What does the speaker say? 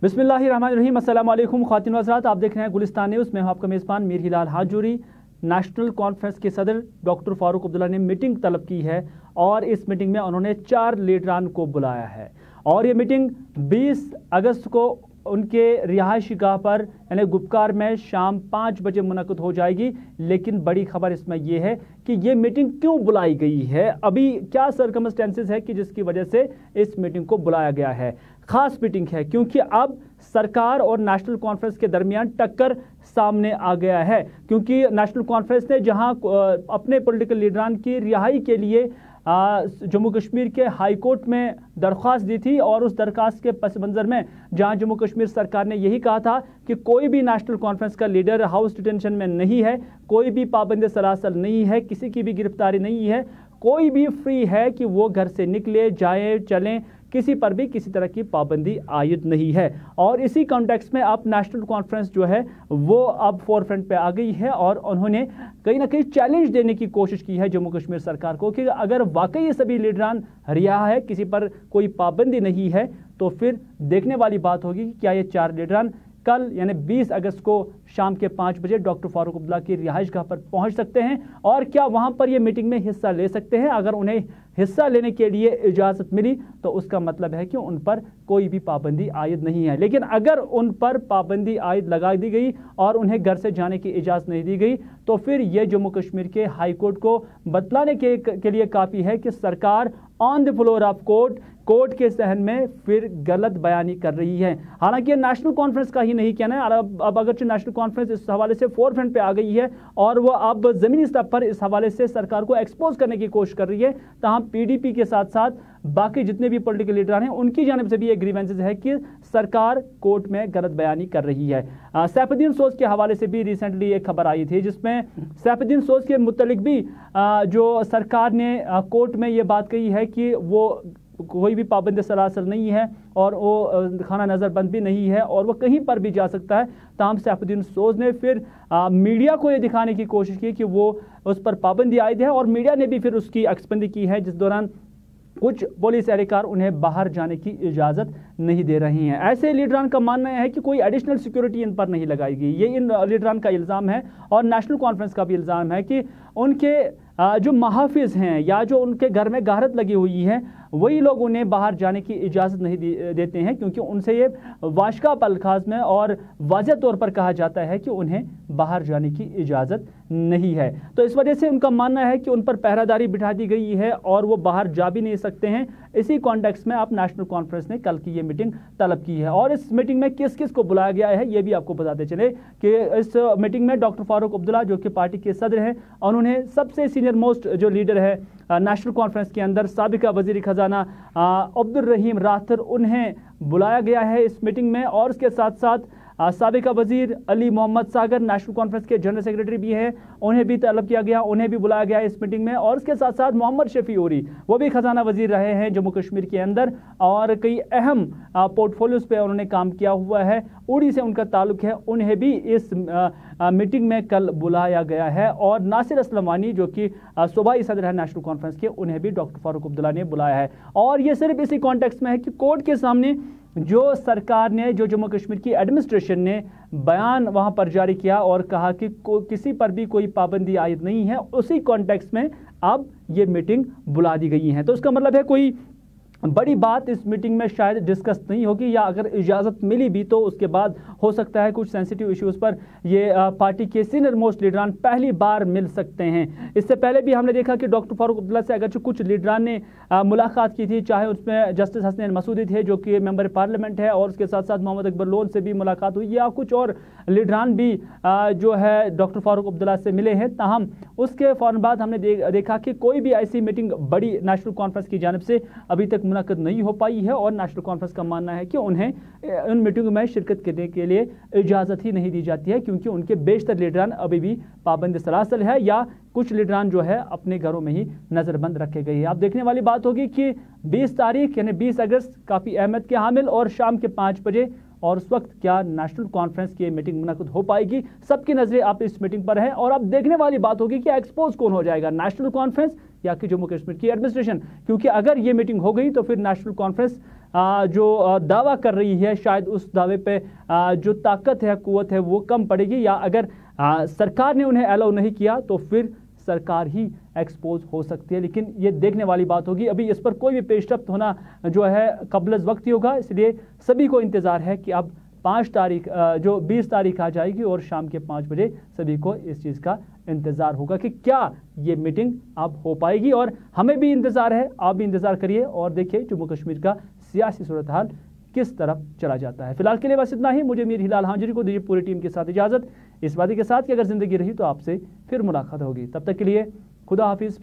बिस्मिल्लाहिर्रहमानिर्रहीम। अस्सलाम वालेकुम ख़वातीन व हज़रात, आप देख रहे हैं गुलिस्तान न्यूज़। मैं हूं आपका मेज़बान मीर हिलाल हाजूरी। नेशनल कॉन्फ्रेंस के सदर डॉक्टर फारूक अब्दुल्ला ने मीटिंग तलब की है और इस मीटिंग में उन्होंने 4 लीडरान को बुलाया है और ये मीटिंग 20 अगस्त को उनके रिहायशी गाह पर यानी गुपकार में शाम 5 बजे मुनक़्क़िद हो जाएगी। लेकिन बड़ी खबर इसमें यह है कि ये मीटिंग क्यों बुलाई गई है, अभी क्या सरकमस्टेंसेस है कि जिसकी वजह से इस मीटिंग को बुलाया गया है। खास मीटिंग है क्योंकि अब सरकार और नेशनल कॉन्फ्रेंस के दरमियान टक्कर सामने आ गया है, क्योंकि नेशनल कॉन्फ्रेंस ने जहां अपने पॉलिटिकल लीडरान की रिहाई के लिए जम्मू कश्मीर के हाई कोर्ट में दरख्वास्त दी थी और उस दरख्वास्त के पस मंज़र में जहां जम्मू कश्मीर सरकार ने यही कहा था कि कोई भी नेशनल कॉन्फ्रेंस का लीडर हाउस डिटेंशन में नहीं है, कोई भी पाबंद सलासल नहीं है, किसी की भी गिरफ्तारी नहीं है, कोई भी फ्री है कि वो घर से निकले जाए चलें, किसी पर भी किसी तरह की पाबंदी आयद नहीं है। और इसी कॉन्टेक्स्ट में अब नेशनल कॉन्फ्रेंस जो है वो अब फोरफ्रंट पे आ गई है और उन्होंने कहीं ना कहीं चैलेंज देने की कोशिश की है जम्मू कश्मीर सरकार को कि अगर वाकई ये सभी लीडरान रिहा है, किसी पर कोई पाबंदी नहीं है, तो फिर देखने वाली बात होगी कि क्या ये 4 लीडरान कल यानी 20 अगस्त को शाम के 5 बजे डॉक्टर फारूक अब्दुल्ला की रिहाइश गाह पर पहुंच सकते हैं और क्या वहां पर ये मीटिंग में हिस्सा ले सकते हैं। अगर उन्हें हिस्सा लेने के लिए इजाज़त मिली तो उसका मतलब है कि उन पर कोई भी पाबंदी आयद नहीं है। लेकिन अगर उन पर पाबंदी आयद लगा दी गई और उन्हें घर से जाने की इजाज़त नहीं दी गई तो फिर यह जम्मू कश्मीर के हाई कोर्ट को बतलाने के लिए काफ़ी है कि सरकार on the floor of court के सहन में फिर गलत बयानी कर रही है। हालांकि नेशनल कॉन्फ्रेंस का ही नहीं कहना है, अब अगरचे नेशनल कॉन्फ्रेंस इस हवाले से फोरफ्रंट पे आ गई है और वो अब ज़मीनी स्तर पर इस हवाले से सरकार को एक्सपोज करने की कोशिश कर रही है। तमाम पीडीपी के साथ साथ बाकी जितने भी पॉलिटिकल लीडर हैं उनकी जानिब से भी एक ग्रीवेंसेस है कि सरकार कोर्ट में गलत बयानी कर रही है। सैफुद्दीन सोज के हवाले से भी रिसेंटली एक खबर आई थी जिसमें सैफुद्दीन सोज के मुतल्लिक भी जो सरकार ने कोर्ट में ये बात कही है कि वो कोई भी पाबंद सलासल नहीं है और वो खाना नज़रबंद भी नहीं है और वो कहीं पर भी जा सकता है। ताहम सैफुद्दीन सोज ने फिर मीडिया को ये दिखाने की कोशिश की कि वो उस पर पाबंदी आयद है और मीडिया ने भी फिर उसकी अक्सबंदी की है, जिस दौरान कुछ पुलिस एहलकार उन्हें बाहर जाने की इजाज़त नहीं दे रही हैं। ऐसे लीडरान का मानना है कि कोई एडिशनल सिक्योरिटी इन पर नहीं लगाई गई। ये इन लीडरान का इल्ज़ाम है और नेशनल कॉन्फ्रेंस का भी इल्ज़ाम है कि उनके जो महाफिज हैं या जो उनके घर में गारत लगी हुई है वही लोग उन्हें बाहर जाने की इजाज़त नहीं देते हैं, क्योंकि उनसे ये वाशका अल्फाज में और वाज़ेह तौर पर कहा जाता है कि उन्हें बाहर जाने की इजाज़त नहीं है। तो इस वजह से उनका मानना है कि उन पर पहरादारी बिठा दी गई है और वो बाहर जा भी नहीं सकते हैं। इसी कॉन्टेक्स्ट में अब नेशनल कॉन्फ्रेंस ने कल की ये मीटिंग तलब की है और इस मीटिंग में किस किस को बुलाया गया है ये भी आपको बताते चले कि इस मीटिंग में डॉक्टर फारूक अब्दुल्ला जो कि पार्टी के सदर हैं, उन्होंने सबसे सीनियर मोस्ट जो लीडर है नेशनल कॉन्फ्रेंस के अंदर साबिका वज़ीर ख़जाना अब्दुल रहीम राथर, उन्हें बुलाया गया है इस मीटिंग में। और उसके साथ साथ साबिका वज़ीर अली मोहम्मद सागर नेशनल कॉन्फ्रेंस के जनरल सेक्रेटरी भी हैं, उन्हें भी तलब किया गया, उन्हें भी बुलाया गया इस मीटिंग में। और उसके साथ साथ मोहम्मद शफी उरी, वो भी खजाना वज़ीर रहे हैं जम्मू कश्मीर के अंदर और कई अहम पोर्टफोलियोज़ पे उन्होंने काम किया हुआ है, उड़ी से उनका ताल्लुक़ है, उन्हें भी इस मीटिंग में कल बुलाया गया है। और नासिर असलम वानी जो कि सूबाई सदर है नेशनल कॉन्फ्रेंस के, उन्हें भी डॉक्टर फारूक अब्दुल्ला ने बुलाया है। और ये सिर्फ इसी कॉन्टेक्स्ट में है कि कोर्ट के सामने जो सरकार ने, जो जम्मू कश्मीर की एडमिनिस्ट्रेशन ने बयान वहां पर जारी किया और कहा कि किसी पर भी कोई पाबंदी आयद नहीं है, उसी कॉन्टेक्स्ट में अब ये मीटिंग बुला दी गई है। तो इसका मतलब है कोई बड़ी बात इस मीटिंग में शायद डिस्कस नहीं होगी, या अगर इजाज़त मिली भी तो उसके बाद हो सकता है कुछ सेंसिटिव इश्यूज़ पर ये पार्टी के सीनियर मोस्ट लीडरान पहली बार मिल सकते हैं। इससे पहले भी हमने देखा कि डॉक्टर फारूक अब्दुल्ला से अगरचे कुछ लीडरान ने मुलाकात की थी, चाहे उसमें जस्टिस हसनैन मसूदी थे जो कि मेंबर पार्लियामेंट है और उसके साथ साथ मोहम्मद अकबर लोन से भी मुलाकात हुई, या कुछ और लीडरान भी जो है डॉक्टर फारूक अब्दुल्ला से मिले हैं। ताहम उसके फ़ौरन बाद हमने देखा कि कोई भी ऐसी मीटिंग बड़ी नेशनल कॉन्फ्रेंस की जानिब से अभी तक मुनक़्क़िद नहीं हो पाई है और नेशनल कॉन्फ्रेंस का मानना है कि उन्हें उन मीटिंगों में शिरकत करने के लिए इजाज़त ही नहीं दी जाती है, क्योंकि उनके बेशतर लीडरान अभी भी पाबंद सलासल है या कुछ लीडरान जो है अपने घरों में ही नज़रबंद रखे गए हैं। अब देखने वाली बात होगी कि 20 तारीख यानी 20 अगस्त काफ़ी अहमियत के हामिल और शाम के 5 बजे और उस वक्त क्या नेशनल कॉन्फ्रेंस की मीटिंग मुनक़्क़िद हो पाएगी। सबकी नज़रें आप इस मीटिंग पर हैं और अब देखने वाली बात होगी कि एक्सपोज कौन हो जाएगा, नेशनल कॉन्फ्रेंस या कि जम्मू कश्मीर की एडमिनिस्ट्रेशन। क्योंकि अगर ये मीटिंग हो गई तो फिर नेशनल कॉन्फ्रेंस जो दावा कर रही है शायद उस दावे पे जो ताकत है, कुव्वत है, वो कम पड़ेगी, या अगर सरकार ने उन्हें अलाउ नहीं किया तो फिर सरकार ही एक्सपोज हो सकती है। लेकिन ये देखने वाली बात होगी। अभी इस पर कोई भी पेशरफ्त होना जो है कबल वक्त ही होगा, इसलिए सभी को इंतज़ार है कि अब 5 तारीख जो 20 तारीख आ जाएगी और शाम के 5 बजे सभी को इस चीज़ का इंतज़ार होगा कि क्या ये मीटिंग अब हो पाएगी। और हमें भी इंतज़ार है, आप भी इंतज़ार करिए और देखिए जम्मू कश्मीर का सियासी सूरत हाल किस तरफ चला जाता है। फिलहाल के लिए बस इतना ही। मुझे मीर हिलाल हाजिरी को दीजिए पूरी टीम के साथ इजाज़त, इस वादे के साथ कि अगर ज़िंदगी रही तो आपसे फिर मुलाकात होगी। तब तक के लिए खुदा हाफिज़।